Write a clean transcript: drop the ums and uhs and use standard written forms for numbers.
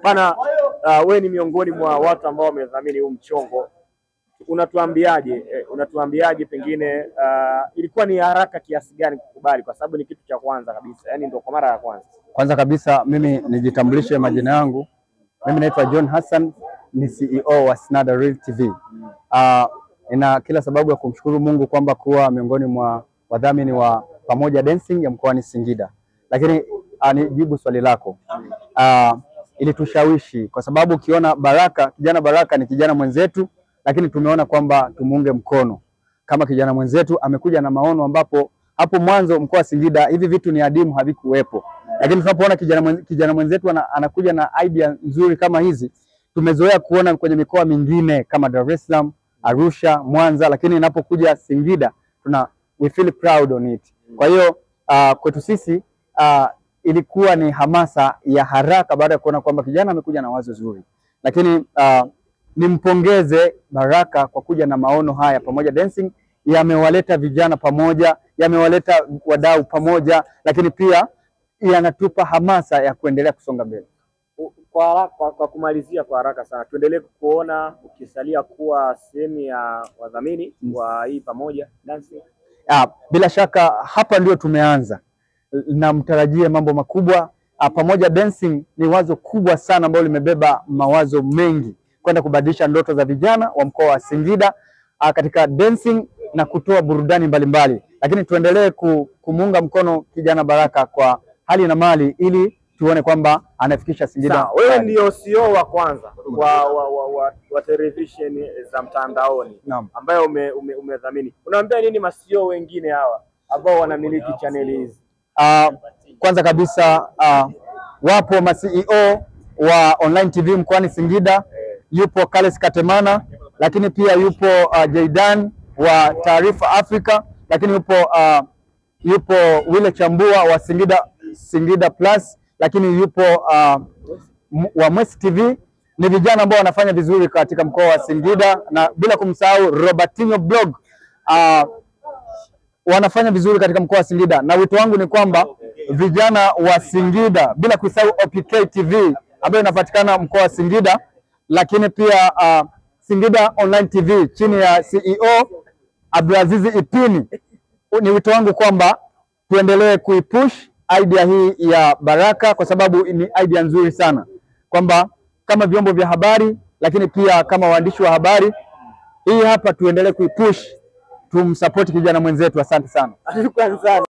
Bana, wewe ni miongoni mwa watu ambao wamedhamini huu mchongo. Unatuambiaje pengine ilikuwa ni haraka kiasi gani kukubali, kwa sababu ni kitu cha kwanza kabisa, yani ndio kwa mara ya kwanza? Kwanza kabisa mimi nijitambulishe majina yangu. Mimi naitwa John Hassan, ni CEO wa Snada Real TV. Ina kila sababu ya kumshukuru Mungu kwamba kuwa miongoni mwa wadhamini wa Pamoja Dancing ya mkoani Singida. Lakini nijibu swali lako. Ilitushawishi kwa sababu ukiona Baraka, kijana Baraka ni kijana mwenzetu, lakini tumeona kwamba tumuunge mkono. Kama kijana mwenzetu amekuja na maono ambapo hapo mwanzo mkoa wa Singida hivi vitu ni adimu, havikuwepo. Lakini tunapoona kijana mwenzetu anakuja na idea nzuri kama hizi, tumezoea kuona kwenye mikoa mingine kama Dar es Salaam, Arusha, Mwanza, lakini inapokuja Singida we feel proud on it. Kwa hiyo kwetu sisi ilikuwa ni hamasa ya haraka baada ya kuona kwamba kijana amekuja na wazo zuri. Lakini nimpongeze Baraka kwa kuja na maono haya. Pamoja Dancing yamewaleta vijana pamoja, yamewaleta wadau pamoja, lakini pia yanatupa hamasa ya kuendelea kusonga mbele. Kwa kumalizia kwa haraka sana, tuendelee kuona ukisalia kuwa sehemu ya wadhamini wa hii Pamoja Dancing. Bila shaka hapa ndio tumeanza, na mtarajie mambo makubwa. Pamoja Dancing ni wazo kubwa sana ambalo limebeba mawazo mengi kwenda kubadilisha ndoto za vijana wa mkoa wa Singida katika dancing na kutoa burudani mbalimbali. Lakini tuendelee kumuunga mkono kijana Baraka kwa hali na mali ili tuone kwamba anafikisha Singida. Wewe ndio CEO wa kwanza wa television za mtandaoni ambayo umedhamini. Unaambia nini ma-CEO wengine hawa ambao wanamiliki channel hizi? Kwanza kabisa wapo ma-CEO wa online TV mkoani Singida. Yupo Kales Katemana, lakini pia yupo Jaydan wa Taarifa Africa, lakini yupo Wile Chambua wa Singida Plus, lakini yupo wa Mwesi TV. Ni vijana ambao wanafanya vizuri katika mkoa wa Singida, na bila kumsahau Robertinho Blog wanafanya vizuri katika mkoa wa Singida. Na wito wangu ni kwamba vijana wa Singida, bila kusahau OPK TV ambayo inapatikana mkoa wa Singida, lakini pia Singida Online TV chini ya CEO Abdulaziz Ipini, ni wito wangu kwamba tuendelee kuipush idea hii ya Baraka, kwa sababu ni idea nzuri sana, kwamba kama vyombo vya habari lakini pia kama waandishi wa habari, hii hapa tuendelee kuipush, tumsupport kijana mwenzetu. Asante sana. Shukrani sana.